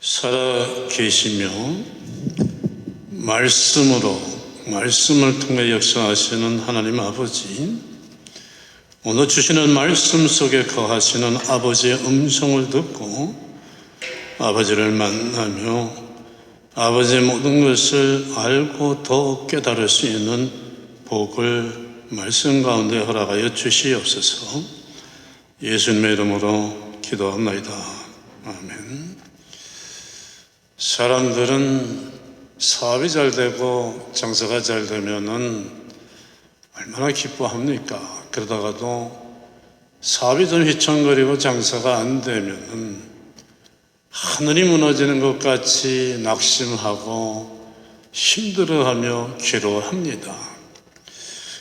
살아 계시며 말씀을 통해 역사하시는 하나님 아버지, 오늘 주시는 말씀 속에 거하시는 아버지의 음성을 듣고 아버지를 만나며 아버지의 모든 것을 알고 더 깨달을 수 있는 복을 말씀 가운데 허락하여 주시옵소서. 예수님의 이름으로 기도합니다. 아멘. 사람들은 사업이 잘 되고 장사가 잘 되면은 얼마나 기뻐합니까? 그러다가도 사업이 좀 휘청거리고 장사가 안 되면은 하늘이 무너지는 것 같이 낙심하고 힘들어하며 괴로워합니다.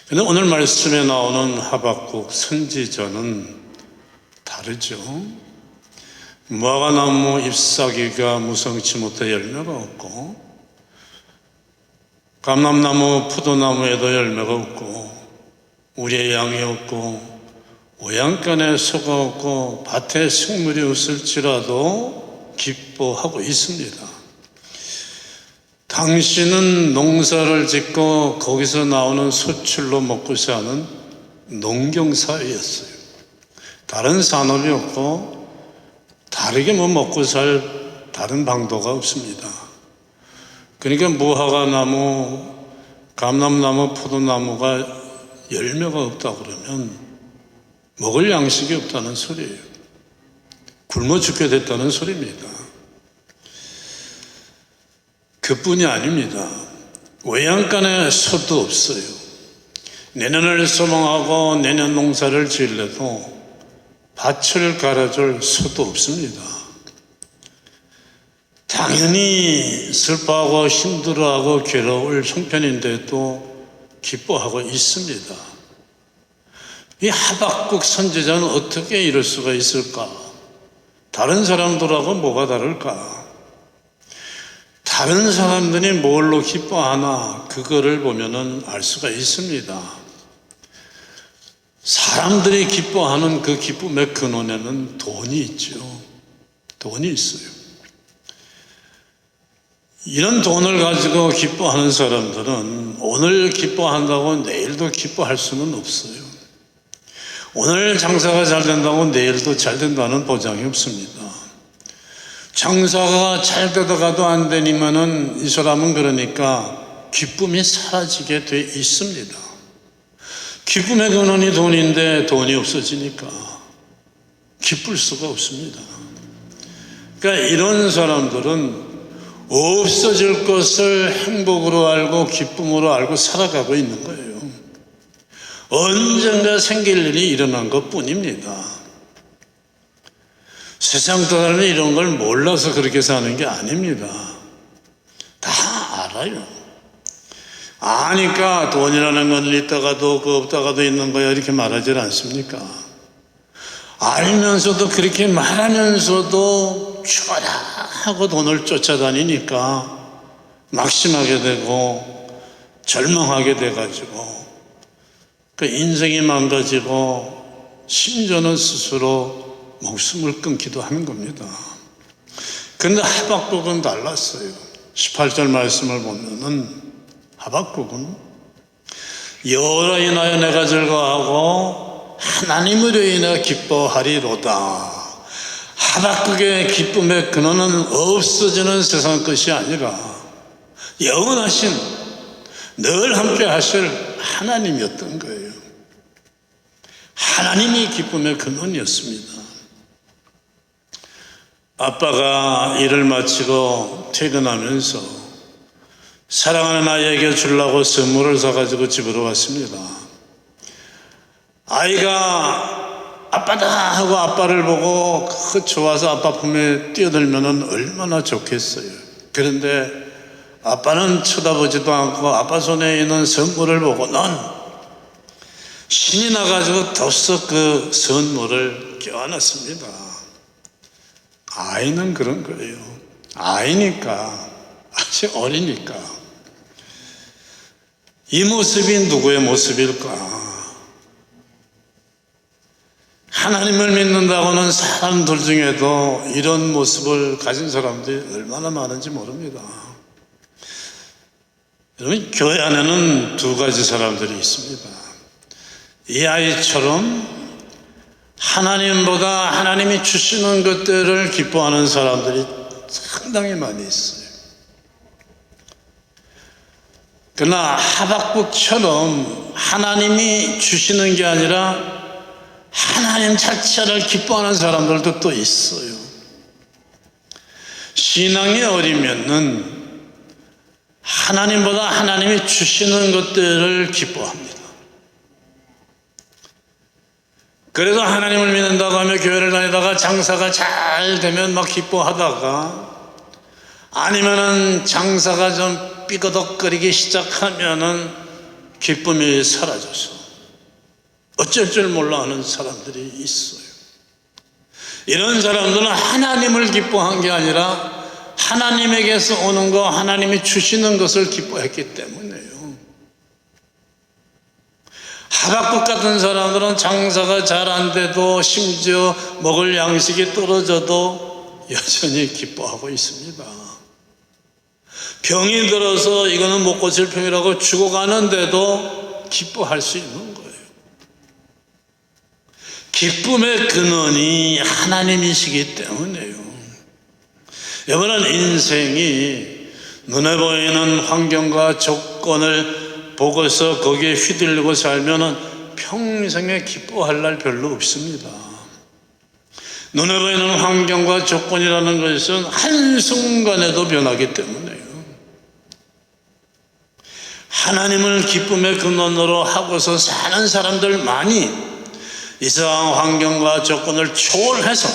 그런데 오늘 말씀에 나오는 하박국 선지자는 다르죠. 무화과나무 잎사귀가 무성치 못해 열매가 없고, 감람나무 포도나무에도 열매가 없고, 우리의 양이 없고, 오양간에 소가 없고, 밭에 식물이 없을지라도 기뻐하고 있습니다. 당신은 농사를 짓고 거기서 나오는 수출로 먹고 사는 농경사회였어요. 다른 산업이 없고 다르게 먹고 살 다른 방도가 없습니다. 그러니까 무화과나무, 감람나무, 포도나무가 열매가 없다 그러면 먹을 양식이 없다는 소리예요. 굶어 죽게 됐다는 소리입니다. 그뿐이 아닙니다. 외양간에 소도 없어요. 내년을 소망하고 내년 농사를 지으려도 밭을 갈아줄 소도 없습니다. 당연히 슬퍼하고 힘들어하고 괴로울 형편인데도 기뻐하고 있습니다. 이 하박국 선지자는 어떻게 이럴 수가 있을까? 다른 사람들하고 뭐가 다를까? 다른 사람들이 뭘로 기뻐하나 그거를 보면은 알 수가 있습니다. 사람들이 기뻐하는 그 기쁨의 근원에는 돈이 있죠. 돈이 있어요. 이런 돈을 가지고 기뻐하는 사람들은 오늘 기뻐한다고 내일도 기뻐할 수는 없어요. 오늘 장사가 잘 된다고 내일도 잘 된다는 보장이 없습니다. 장사가 잘 되다가도 안 되니만은 이 사람은 그러니까 기쁨이 사라지게 돼 있습니다. 기쁨의 근원이 돈인데 돈이 없어지니까 기쁠 수가 없습니다. 그러니까 이런 사람들은 없어질 것을 행복으로 알고 기쁨으로 알고 살아가고 있는 거예요. 언젠가 생길 일이 일어난 것 뿐입니다. 세상 사람이 이런 걸 몰라서 그렇게 사는 게 아닙니다. 다 알아요. 아니까 돈이라는 건 있다가도 없다가도 있는 거야 이렇게 말하지 않습니까? 알면서도 그렇게 말하면서도 죽어라 하고 돈을 쫓아다니니까 낙심하게 되고 절망하게 돼가지고 그 인생이 망가지고 심지어는 스스로 목숨을 끊기도 하는 겁니다. 그런데 하박국은 달랐어요. 18절 말씀을 보면은 하박국은 여호와로 인하여 내가 즐거워하고 하나님으로 인하여 기뻐하리로다. 하박국의 기쁨의 근원은 없어지는 세상 것이 아니라 영원하신 늘 함께 하실 하나님이었던 거예요. 하나님이 기쁨의 근원이었습니다. 아빠가 일을 마치고 퇴근하면서 사랑하는 아이에게 주려고 선물을 사가지고 집으로 왔습니다. 아이가 아빠다 하고 아빠를 보고 좋아서 아빠 품에 뛰어들면 얼마나 좋겠어요. 그런데 아빠는 쳐다보지도 않고 아빠 손에 있는 선물을 보고는 신이 나가지고 덥석 그 선물을 껴안았습니다. 아이는 그런 거예요. 아이니까, 아직 어리니까. 이 모습이 누구의 모습일까? 하나님을 믿는다고는 사람들 중에도 이런 모습을 가진 사람들이 얼마나 많은지 모릅니다. 여러분, 교회 안에는 두 가지 사람들이 있습니다. 이 아이처럼 하나님보다 하나님이 주시는 것들을 기뻐하는 사람들이 상당히 많이 있어요. 그러나 하박국처럼 하나님이 주시는 게 아니라 하나님 자체를 기뻐하는 사람들도 또 있어요. 신앙이 어리면은 하나님보다 하나님이 주시는 것들을 기뻐합니다. 그래서 하나님을 믿는다고 하며 교회를 다니다가 장사가 잘 되면 막 기뻐하다가, 아니면은 장사가 좀 삐거덕거리기 시작하면은 기쁨이 사라져서 어쩔 줄 몰라 하는 사람들이 있어요. 이런 사람들은 하나님을 기뻐한 게 아니라 하나님에게서 오는 거, 하나님이 주시는 것을 기뻐했기 때문에요. 하박국 같은 사람들은 장사가 잘 안 돼도, 심지어 먹을 양식이 떨어져도 여전히 기뻐하고 있습니다. 병이 들어서 이거는 못 고칠 병이라고 죽어가는데도 기뻐할 수 있는 거예요. 기쁨의 근원이 하나님이시기 때문에요. 여러분, 인생이 눈에 보이는 환경과 조건을 보고서 거기에 휘둘리고 살면 평생에 기뻐할 날 별로 없습니다. 눈에 보이는 환경과 조건이라는 것은 한순간에도 변하기 때문에요. 하나님을 기쁨의 근원으로 하고서 사는 사람들만이 이상한 환경과 조건을 초월해서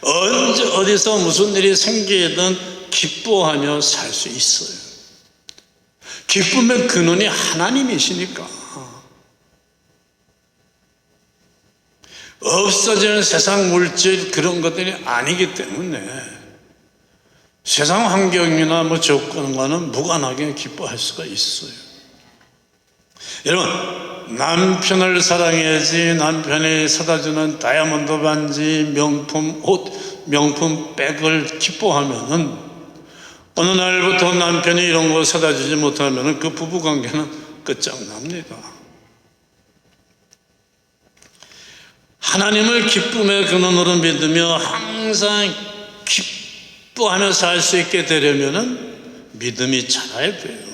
언제 어디서 무슨 일이 생기든 기뻐하며 살 수 있어요. 기쁨의 근원이 하나님이시니까. 없어지는 세상 물질 그런 것들이 아니기 때문에 세상 환경이나 뭐 조건과는 무관하게 기뻐할 수가 있어요. 여러분, 남편을 사랑해야지 남편이 사다주는 다이아몬드 반지, 명품 옷, 명품 백을 기뻐하면은 어느 날부터 남편이 이런 거 사다주지 못하면은 그 부부관계는 끝장납니다. 하나님을 기쁨의 근원으로 믿으며 항상 기뻐하며 살 수 있게 되려면은 믿음이 자라야 돼요.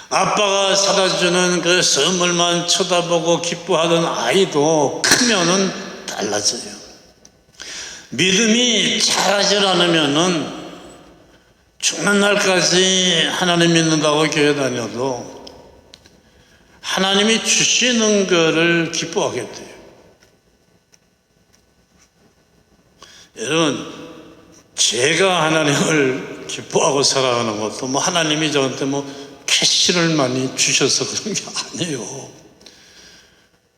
아빠가 사다주는 그 선물만 쳐다보고 기뻐하던 아이도 크면은 달라져요. 믿음이 자라지 않으면은 죽는 날까지 하나님 믿는다고 교회 다녀도 하나님이 주시는 것을 기뻐하게 돼요. 여러분, 제가 하나님을 기뻐하고 살아가는 것도 뭐 하나님이 저한테 뭐 캐시를 많이 주셔서 그런 게 아니에요.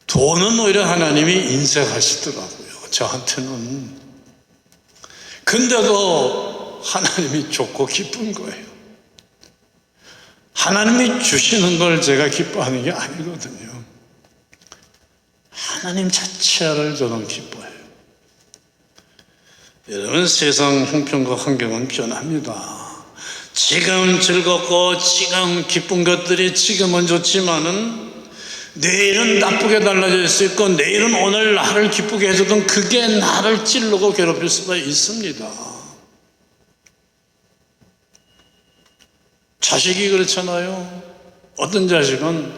돈은 오히려 하나님이 인색하시더라고요, 저한테는. 근데도 하나님이 좋고 기쁜 거예요. 하나님이 주시는 걸 제가 기뻐하는 게 아니거든요. 하나님 자체를 저는 기뻐해요. 여러분, 세상 형편과 환경은 변합니다. 지금 즐겁고 지금 기쁜 것들이 지금은 좋지만은 내일은 나쁘게 달라질 수 있고, 내일은 오늘 나를 기쁘게 해주던 그게 나를 찌르고 괴롭힐 수가 있습니다. 자식이 그렇잖아요. 어떤 자식은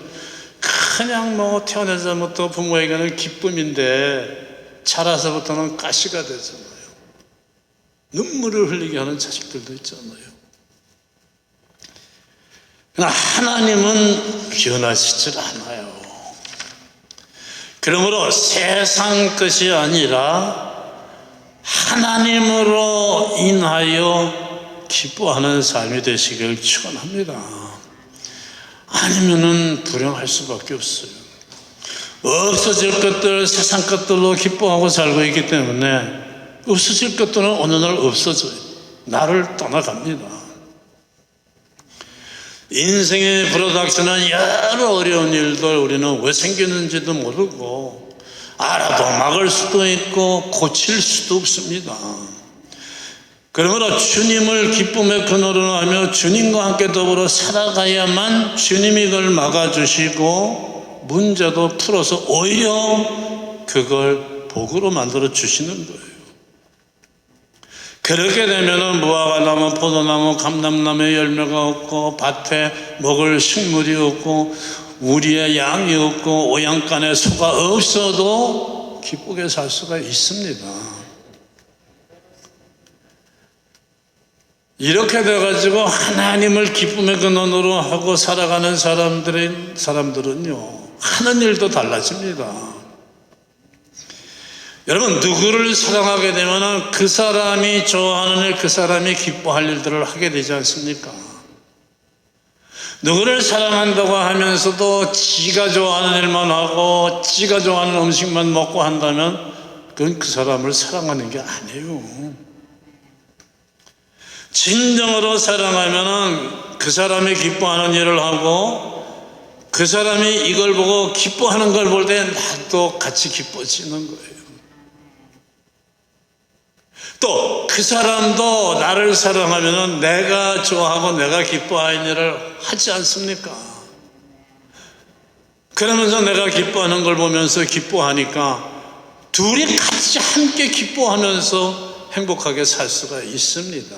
그냥 뭐 태어나자부터 부모에게는 기쁨인데 자라서부터는 가시가 되잖아요. 눈물을 흘리게 하는 자식들도 있잖아요. 그러나 하나님은 변하시질 않아요. 그러므로 세상 것이 아니라 하나님으로 인하여 기뻐하는 삶이 되시길 축원합니다. 아니면은 불행할 수밖에 없어요. 없어질 것들, 세상 것들로 기뻐하고 살고 있기 때문에 없어질 것들은 어느 날 없어져요. 나를 떠나갑니다. 인생의 프로덕션은 여러 어려운 일들 우리는 왜 생겼는지도 모르고 알아도 막을 수도 있고 고칠 수도 없습니다. 그러므로 주님을 기쁨의 근원으로 하며 주님과 함께 더불어 살아가야만 주님이 그걸 막아주시고 문제도 풀어서 오히려 그걸 복으로 만들어 주시는 거예요. 그렇게 되면 무화과나무, 포도나무, 감람나무에 열매가 없고 밭에 먹을 식물이 없고 우리의 양이 없고 오양간에 소가 없어도 기쁘게 살 수가 있습니다. 이렇게 돼가지고 하나님을 기쁨의 근원으로 하고 살아가는 사람들은요, 하는 일도 달라집니다. 여러분, 누구를 사랑하게 되면 그 사람이 좋아하는 일, 그 사람이 기뻐할 일들을 하게 되지 않습니까? 누구를 사랑한다고 하면서도 지가 좋아하는 일만 하고 지가 좋아하는 음식만 먹고 한다면 그건 그 사람을 사랑하는 게 아니에요. 진정으로 사랑하면 그 사람이 기뻐하는 일을 하고 그 사람이 이걸 보고 기뻐하는 걸 볼 때 나도 같이 기뻐지는 거예요. 또 그 사람도 나를 사랑하면 내가 좋아하고 내가 기뻐하는 일을 하지 않습니까? 그러면서 내가 기뻐하는 걸 보면서 기뻐하니까 둘이 같이 함께 기뻐하면서 행복하게 살 수가 있습니다.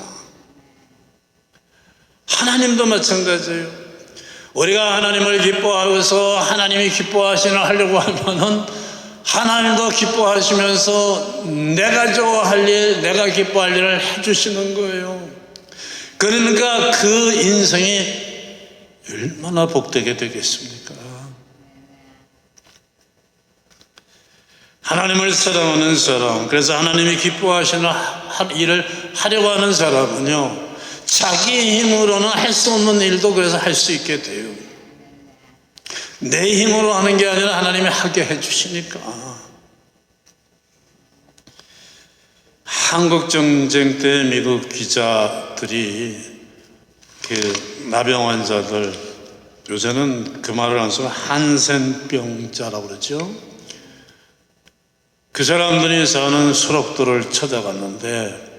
하나님도 마찬가지예요. 우리가 하나님을 기뻐하면서 하나님이 기뻐하시는 하려고 하면은 하나님도 기뻐하시면서 내가 좋아할 일, 내가 기뻐할 일을 해주시는 거예요. 그러니까 그 인생이 얼마나 복되게 되겠습니까? 하나님을 사랑하는 사람, 그래서 하나님이 기뻐하시는 일을 하려고 하는 사람은요, 자기 힘으로는 할 수 없는 일도 그래서 할 수 있게 돼요. 내 힘으로 하는 게 아니라 하나님이 하게 해주시니까. 한국전쟁 때 미국 기자들이 그 나병 환자들, 요새는 그 말을 안 쓰고 한센병자라고 그러죠. 그 사람들이 사는 수록도를 찾아갔는데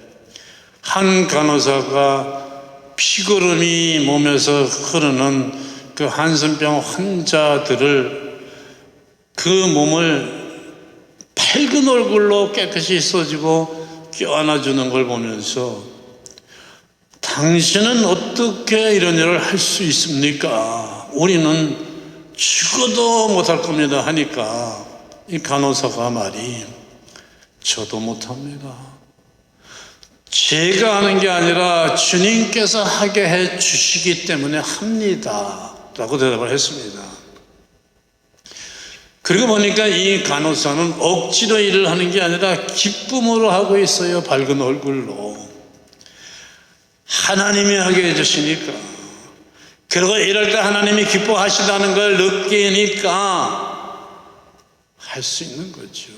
한 간호사가 피고름이 몸에서 흐르는 그 한센병 환자들을 그 몸을 밝은 얼굴로 깨끗이 씻어주고 껴안아주는 걸 보면서 당신은 어떻게 이런 일을 할 수 있습니까? 우리는 죽어도 못할 겁니다 하니까 이 간호사가 말이 저도 못합니다. 제가 하는 게 아니라 주님께서 하게 해 주시기 때문에 합니다 라고 대답을 했습니다. 그리고 보니까 이 간호사는 억지로 일을 하는 게 아니라 기쁨으로 하고 있어요. 밝은 얼굴로. 하나님이 하게 해주시니까. 그리고 이럴 때 하나님이 기뻐하시다는 걸 느끼니까 할 수 있는 거죠.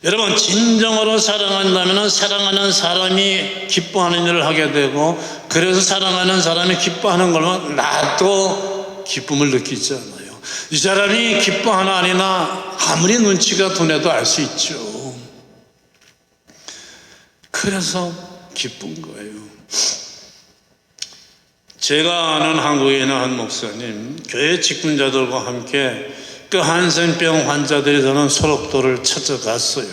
여러분, 진정으로 사랑한다면 사랑하는 사람이 기뻐하는 일을 하게 되고, 그래서 사랑하는 사람이 기뻐하는 걸만 나도 기쁨을 느끼지 않아요. 이 사람이 기뻐하나 아니나 아무리 눈치가 둔해도 알 수 있죠. 그래서 기쁜 거예요. 제가 아는 한국에 있는 한 목사님, 교회 직분자들과 함께 그 한센병 환자들이 사는 소록도를 찾아갔어요.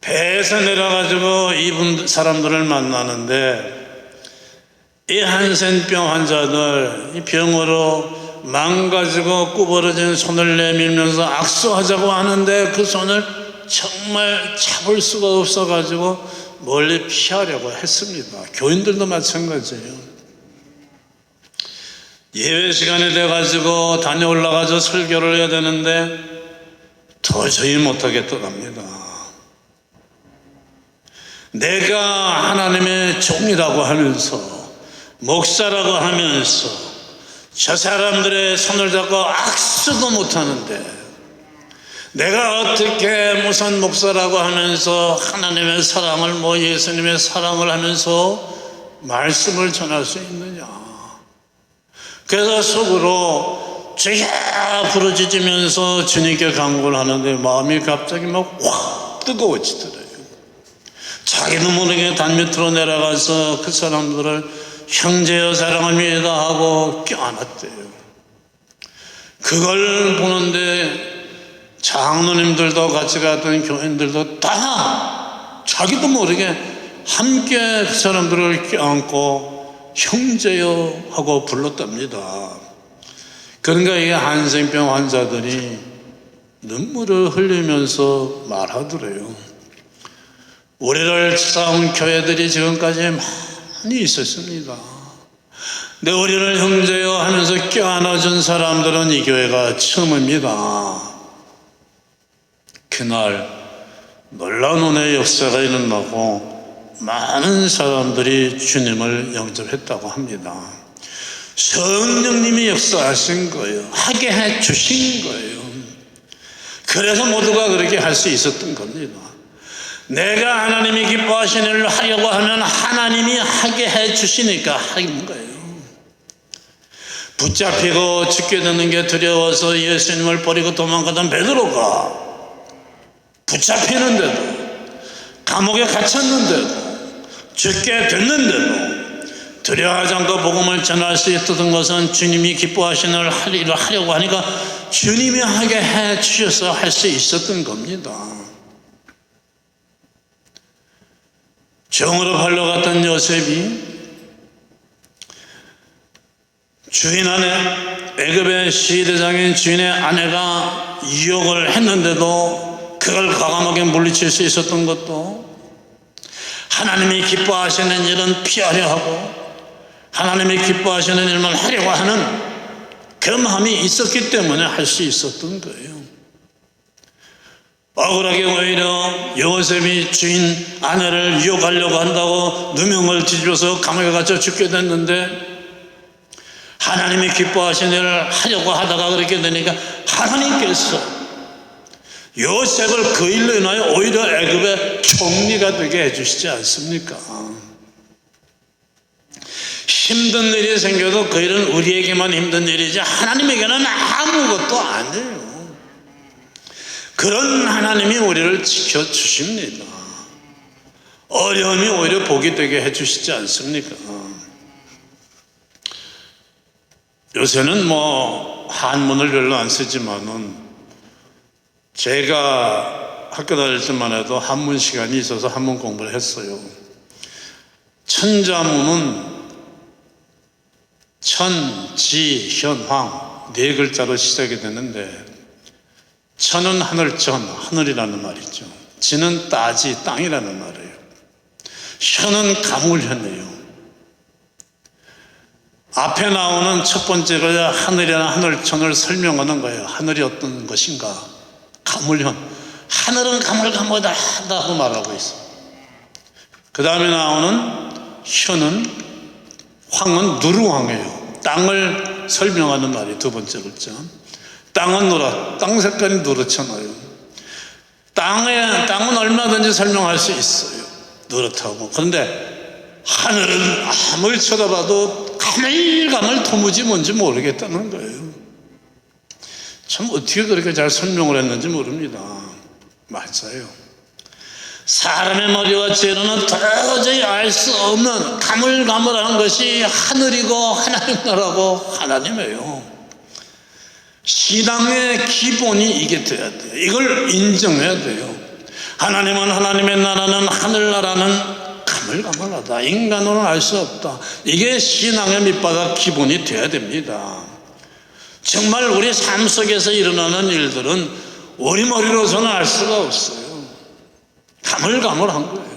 배에서 내려가지고 이분 사람들을 만나는데 이 한센병 환자들 이 병으로 망가지고 구부러진 손을 내밀면서 악수하자고 하는데 그 손을 정말 잡을 수가 없어가지고 멀리 피하려고 했습니다. 교인들도 마찬가지예요. 예배 시간이 돼가지고 다녀올라가서 설교를 해야 되는데 도저히 못하겠더랍니다. 내가 하나님의 종이라고 하면서 목사라고 하면서 저 사람들의 손을 잡고 악수도 못하는데 내가 어떻게 무슨 목사라고 하면서 하나님의 사랑을 예수님의 사랑을 하면서 말씀을 전할 수 있느냐. 그래서 속으로 주야 부르짖으면서 주님께 간구를 하는데 마음이 갑자기 막 확 뜨거워지더래요. 자기도 모르게 단밑으로 내려가서 그 사람들을 형제여 사랑합니다 하고 껴안았대요. 그걸 보는데 장로님들도 같이 갔던 교인들도 다 자기도 모르게 함께 그 사람들을 껴안고 형제여 하고 불렀답니다. 그러니까 이 한센병 환자들이 눈물을 흘리면서 말하더래요. 우리를 찾아온 교회들이 지금까지 많이 있었습니다. 근데 우리를 형제여 하면서 껴안아준 사람들은 이 교회가 처음입니다. 그날 놀라운 은혜의 역사가 일어나고 많은 사람들이 주님을 영접했다고 합니다. 성령님이 역사하신 거예요. 하게 해 주신 거예요. 그래서 모두가 그렇게 할 수 있었던 겁니다. 내가 하나님이 기뻐하시는 일을 하려고 하면 하나님이 하게 해 주시니까 하는 거예요. 붙잡히고 죽게 되는 게 두려워서 예수님을 버리고 도망가던 베드로가 붙잡히는데도 감옥에 갇혔는데도 죽게 됐는데도 두려워하지 않고 복음을 전할 수 있었던 것은 주님이 기뻐하시는 일을 하려고 하니까 주님이 하게 해 주셔서 할 수 있었던 겁니다. 종으로 팔려갔던 요셉이 주인 아내, 애굽의 시대장인 주인의 아내가 유혹을 했는데도 그걸 과감하게 물리칠 수 있었던 것도 하나님이 기뻐하시는 일은 피하려 하고 하나님이 기뻐하시는 일만 하려고 하는 그 마음이 있었기 때문에 할 수 있었던 거예요. 억울하게 오히려 요셉이 주인 아내를 유혹하려고 한다고 누명을 뒤집어서 감옥에 갇혀 죽게 됐는데 하나님이 기뻐하시는 일을 하려고 하다가 그렇게 되니까 하나님께서 요셉을 그 일로 인하여 오히려 애굽의 총리가 되게 해주시지 않습니까? 힘든 일이 생겨도 그 일은 우리에게만 힘든 일이지 하나님에게는 아무것도 아니에요. 그런 하나님이 우리를 지켜주십니다. 어려움이 오히려 복이 되게 해주시지 않습니까? 요새는 한문을 별로 안 쓰지만은 제가 학교 다닐 때만 해도 한문 시간이 있어서 한문 공부를 했어요. 천자문은 천, 지, 현, 황 네 글자로 시작이 되는데 천은 하늘천, 하늘이라는 말이죠. 지는 따지, 땅이라는 말이에요. 현은 가물현이에요. 앞에 나오는 첫 번째가 하늘이나 하늘천을 설명하는 거예요. 하늘이 어떤 것인가? 가물현. 하늘은 가물가물하다고 말하고 있어요. 그 다음에 나오는 현은, 황은 누르황이에요. 땅을 설명하는 말이에요. 두 번째 글자. 땅은 노랗, 땅 색깔이 노랗잖아요. 땅은 얼마든지 설명할 수 있어요. 노랗다고. 그런데 하늘은 아무리 쳐다봐도 가물가물 도무지 뭔지 모르겠다는 거예요. 참 어떻게 그렇게 잘 설명을 했는지 모릅니다. 맞아요. 사람의 머리와 지혜로는 도저히 알 수 없는 가물가물한 것이 하늘이고 하나님 나라고 하나님이에요. 신앙의 기본이 이게 돼야 돼요. 이걸 인정해야 돼요. 하나님은 하나님의 나라는 하늘나라는 가물가물하다. 인간으로는 알 수 없다. 이게 신앙의 밑바닥 기본이 돼야 됩니다. 정말 우리 삶 속에서 일어나는 일들은 우리 머리로서는 알 수가 없어요. 가물가물한 거예요.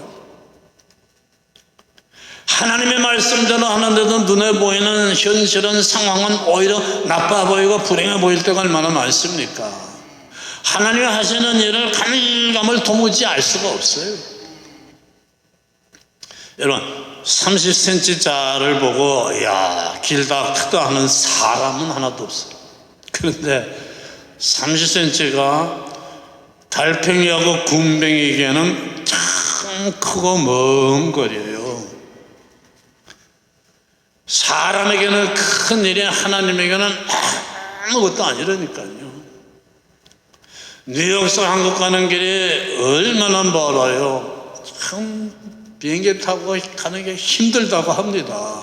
하나님의 말씀대로 하는데도 눈에 보이는 현실은 상황은 오히려 나빠 보이고 불행해 보일 때가 얼마나 많습니까? 하나님이 하시는 일을 가물가물 도무지 알 수가 없어요. 여러분 30cm 자를 보고 야 길다 크다 하는 사람은 하나도 없어요. 그런데 30cm가 달팽이하고 군뱅이에게는 참 크고 먼 거리예요. 사람에게는 큰 일이 하나님에게는 아무것도 아니라니까요. 뉴욕에서 한국 가는 길이 얼마나 멀어요. 참 비행기 타고 가는 게 힘들다고 합니다.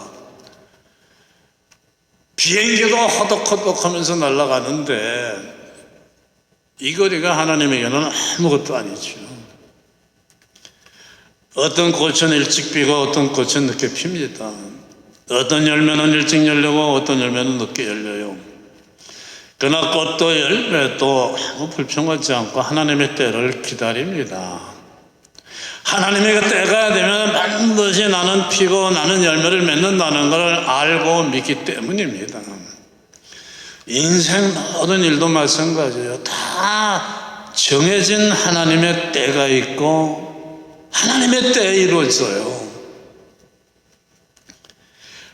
비행기도 허덕허덕 하면서 날아가는데 이 거리가 하나님에게는 아무것도 아니죠. 어떤 꽃은 일찍 피고 어떤 꽃은 늦게 핍니다. 어떤 열매는 일찍 열리고 어떤 열매는 늦게 열려요. 그러나 꽃도 열매도 아무 불평하지 않고 하나님의 때를 기다립니다. 하나님의 그 때가 되면 반드시 나는 피고 나는 열매를 맺는다는 것을 알고 믿기 때문입니다. 인생 모든 일도 마찬가지예요. 다 정해진 하나님의 때가 있고 하나님의 때에 이루어져요.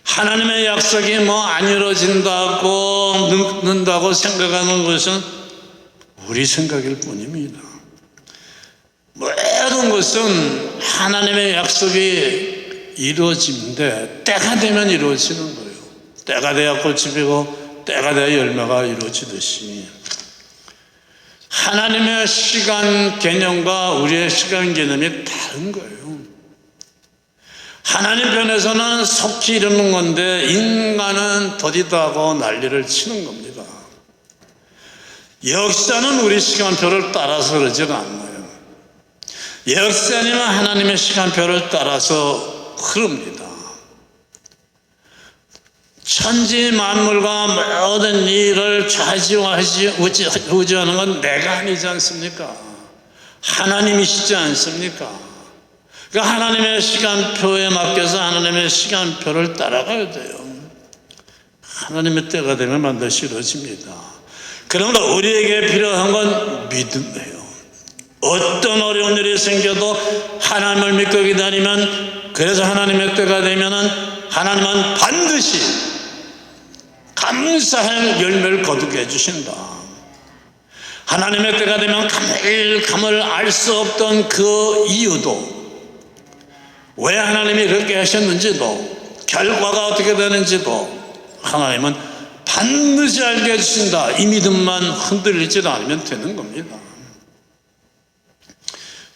하나님의 약속이 안 이루어진다고 늦는다고 생각하는 것은 우리 생각일 뿐입니다. 모든 것은 하나님의 약속이 이루어지는데 때가 되면 이루어지는 거예요. 때가 돼야 꽃이 피고 때가 돼야 열매가 이루어지듯이 하나님의 시간 개념과 우리의 시간 개념이 다른 거예요. 하나님 편에서는 속히 이루는 건데 인간은 더디다고 난리를 치는 겁니다. 역사는 우리 시간표를 따라서 그러지가 않아요. 역사는 하나님의 시간표를 따라서 흐릅니다. 천지 만물과 모든 일을 좌지우지하는 건 내가 아니지 않습니까? 하나님이시지 않습니까? 그러니까 하나님의 시간표에 맡겨서 하나님의 시간표를 따라가야 돼요. 하나님의 때가 되면 반드시 이루어집니다. 그러나 우리에게 필요한 건 믿음이에요. 어떤 어려운 일이 생겨도 하나님을 믿고 기다리면, 그래서 하나님의 때가 되면은 하나님은 반드시 감사할 열매를 거두게 해주신다. 하나님의 때가 되면 가물가물 알 수 없던 그 이유도, 왜 하나님이 그렇게 하셨는지도, 결과가 어떻게 되는지도 하나님은 반드시 알게 해주신다. 이 믿음만 흔들리지 않으면 되는 겁니다.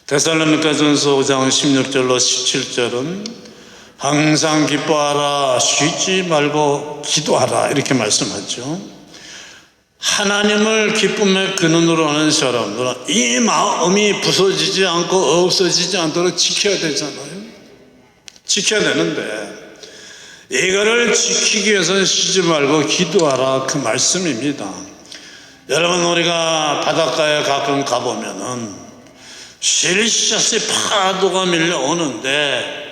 데살로니가전서 5장 16절로 17절은 항상 기뻐하라, 쉬지 말고 기도하라, 이렇게 말씀하죠. 하나님을 기쁨의 근원으로 하는 사람들은 이 마음이 부서지지 않고 없어지지 않도록 지켜야 되잖아요. 지켜야 되는데 이거를 지키기 위해서 쉬지 말고 기도하라, 그 말씀입니다. 여러분, 우리가 바닷가에 가끔 가보면은 실샷이 파도가 밀려오는데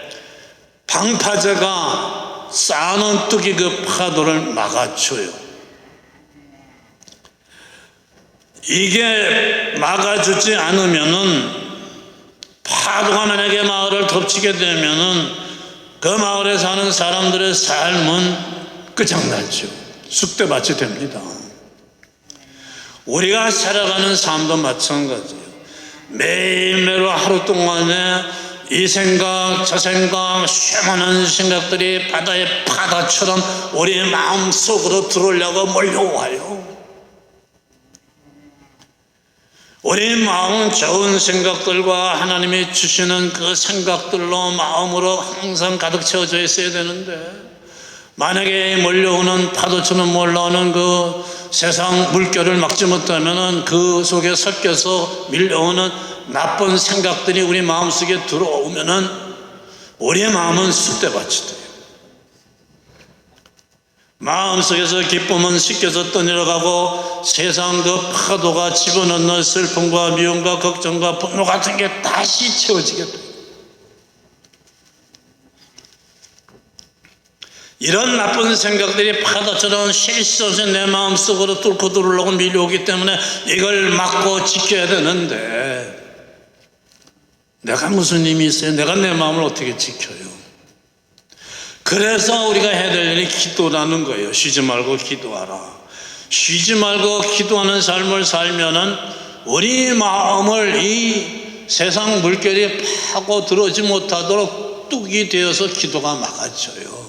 방파제가 쌓아놓은 뚝이 그 파도를 막아줘요. 이게 막아주지 않으면은, 파도가 만약에 마을을 덮치게 되면은 그 마을에 사는 사람들의 삶은 끝장나죠. 쑥대밭이 됩니다. 우리가 살아가는 삶도 마찬가지예요. 매일매일 하루 동안에 이 생각 저 생각 쉐만한 생각들이 바다의 파도처럼 우리 마음속으로 들어오려고 몰려와요. 우리 마음은 좋은 생각들과 하나님이 주시는 그 생각들로 마음으로 항상 가득 채워져 있어야 되는데, 만약에 몰려오는 파도처럼 몰려오는 그 세상 물결을 막지 못하면 그 속에 섞여서 밀려오는 나쁜 생각들이 우리 마음속에 들어오면 우리의 마음은 쑥대밭이 돼요. 마음속에서 기쁨은 씻겨서 떠내려가고 세상 그 파도가 집어넣는 슬픔과 미움과 걱정과 분노 같은 게 다시 채워지게 돼요. 이런 나쁜 생각들이 파도처럼 실수없이 내 마음속으로 뚫고 들어오려고 밀려오기 때문에 이걸 막고 지켜야 되는데, 내가 무슨 힘이 있어요? 내가 내 마음을 어떻게 지켜요? 그래서 우리가 해야 될 일이 기도라는 거예요. 쉬지 말고 기도하라. 쉬지 말고 기도하는 삶을 살면은 우리 마음을 이 세상 물결이 파고 들어오지 못하도록 뚝이 되어서 기도가 막아져요.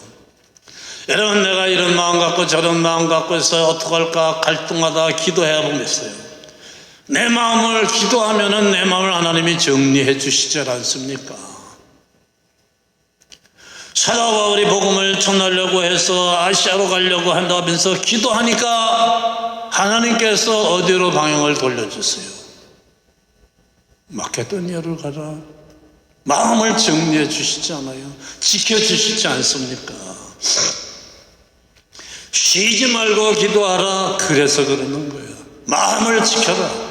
여러분, 내가 이런 마음 갖고 저런 마음 갖고 있어요. 어떡할까 갈등하다 기도해 보겠어요. 내 마음을 기도하면은 내 마음을 하나님이 정리해 주시지 않습니까? 사도 바울이 복음을 전하려고 해서 아시아로 가려고 한다면서 기도하니까 하나님께서 어디로 방향을 돌려주세요? 마케도니아를 가라. 마음을 정리해 주시지 않아요? 지켜주시지 않습니까? 쉬지 말고 기도하라. 그래서 그러는 거예요. 마음을 지켜라.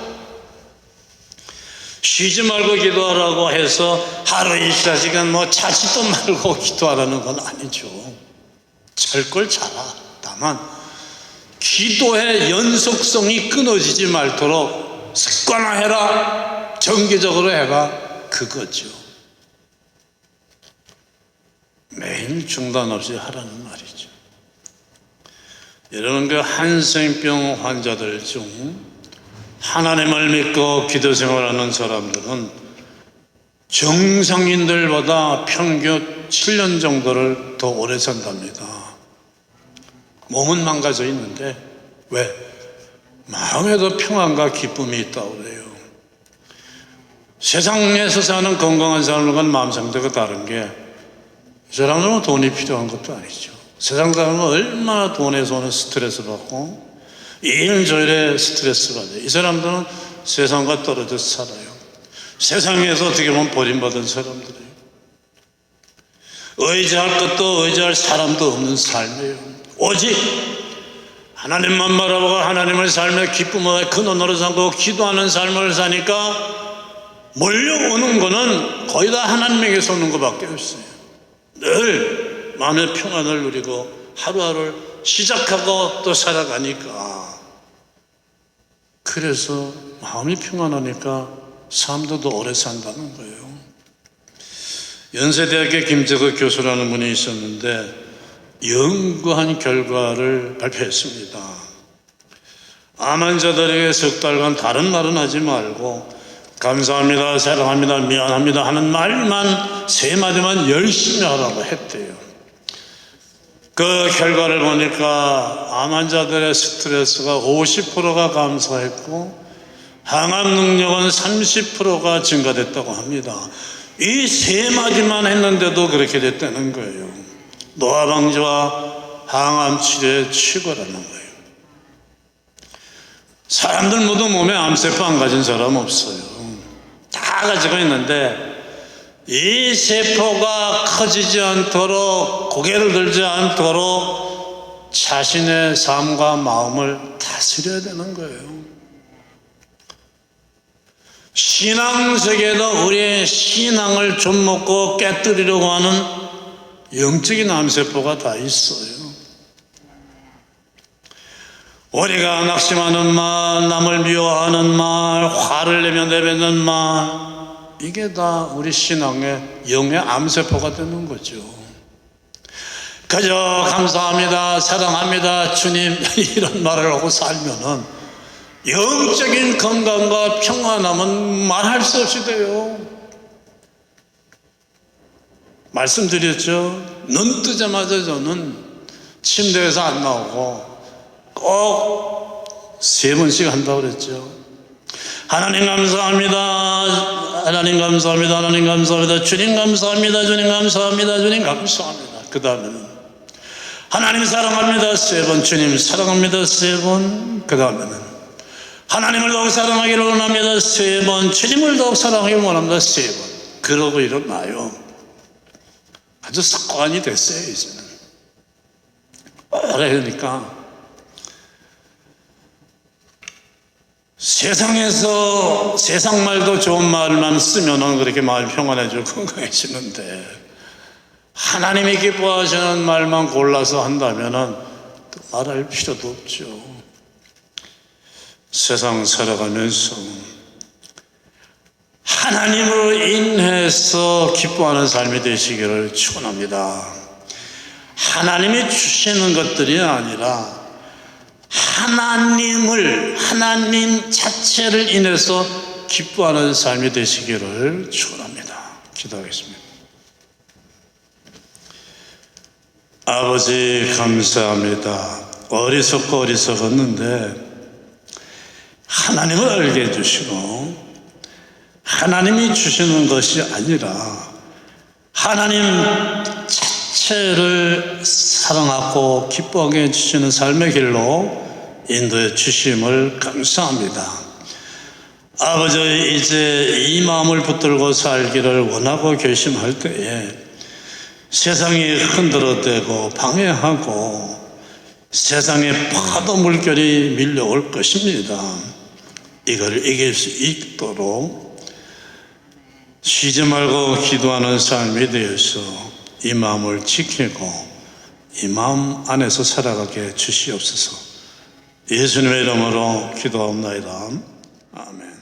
쉬지 말고 기도하라고 해서 하루 24시간 자지도 말고 기도하라는 건 아니죠. 잘 걸 자라. 다만 기도의 연속성이 끊어지지 말도록 습관화해라. 정기적으로 해라. 그거죠. 매일 중단 없이 하라는 말이죠. 여러분, 그 한센병 환자들 중 하나님을 믿고 기도 생활하는 사람들은 정상인들보다 평균 7년 정도를 더 오래 산답니다. 몸은 망가져 있는데 왜? 마음에도 평안과 기쁨이 있다고 그래요. 세상에서 사는 건강한 사람과 마음 상태가 다른 게, 이 사람들은 돈이 필요한 것도 아니죠. 세상 사람은 얼마나 돈에서 오는 스트레스 받고 일저일에 스트레스 받아요. 이 사람들은 세상과 떨어져 살아요. 세상에서 어떻게 보면 버림받은 사람들이에요. 의지할 것도 의지할 사람도 없는 삶이에요. 오직 하나님만 바라보고 하나님의 삶의 기쁨을 근원으로 삼고 기도하는 삶을 사니까 몰려오는 거는 거의 다 하나님에게서 오는 것밖에 없어요. 늘 마음의 평안을 누리고 하루하루를 시작하고 또 살아가니까, 그래서 마음이 평안하니까 삶도 더 오래 산다는 거예요. 연세대학의 김재덕 교수라는 분이 있었는데 연구한 결과를 발표했습니다. 암 환자들에게 석 달간 다른 말은 하지 말고 감사합니다, 사랑합니다, 미안합니다 하는 말만 3마디만 열심히 하라고 했대요. 그 결과를 보니까 암 환자들의 스트레스가 50%가 감소했고 항암 능력은 30%가 증가됐다고 합니다. 이 3마디만 했는데도 그렇게 됐다는 거예요. 노화 방지와 항암 치료의 최고라는 거예요. 사람들 모두 몸에 암세포 안 가진 사람 없어요. 다 가지고 있는데 이 세포가 커지지 않도록, 고개를 들지 않도록 자신의 삶과 마음을 다스려야 되는 거예요. 신앙세계도 우리의 신앙을 좀먹고 깨뜨리려고 하는 영적인 암세포가 다 있어요. 우리가 낙심하는 말, 남을 미워하는 말, 화를 내며 내뱉는 말, 이게 다 우리 신앙의 영의 암세포가 되는 거죠. 그저 감사합니다, 사랑합니다, 주님 이런 말을 하고 살면은 영적인 건강과 평안함은 말할 수 없이 돼요. 말씀드렸죠. 눈 뜨자마자 저는 침대에서 안 나오고 꼭 3번씩 한다고 그랬죠. 하나님 감사합니다, 하나님 감사합니다, 하나님 감사합니다, 주님 감사합니다, 주님 감사합니다, 주님 감사합니다. 그 다음에는 하나님 사랑합니다 3번, 주님 사랑합니다 3번. 그 다음에는 하나님을 더욱 사랑하기를 원합니다 3번, 주님을 더욱 사랑하기를 원합니다 3번. 그러고 일어나요. 아주 습관이 됐어요. 이제는 오래 하니까 세상에서 세상 말도 좋은 말만 쓰면은 그렇게 마음이 평안해지고 건강해지는데, 하나님이 기뻐하시는 말만 골라서 한다면은 또 말할 필요도 없죠. 세상 살아가면서 하나님으로 인해서 기뻐하는 삶이 되시기를 축원합니다. 하나님이 주시는 것들이 아니라 하나님 자체를 인해서 기뻐하는 삶이 되시기를 축원합니다. 기도하겠습니다. 아버지 감사합니다. 어리석었는데 하나님을 알게 해주시고 하나님이 주시는 것이 아니라 하나님 자체를 사랑하고 기뻐하게 해주시는 삶의 길로 인도해 주심을 감사합니다. 아버지, 이제 이 마음을 붙들고 살기를 원하고 결심할 때에 세상이 흔들어대고 방해하고 세상에 파도 물결이 밀려올 것입니다. 이걸 이길 수 있도록 쉬지 말고 기도하는 삶이 되어서 이 마음을 지키고 이 마음 안에서 살아가게 주시옵소서. 예수님의 이름으로 기도하옵나이다. 아멘.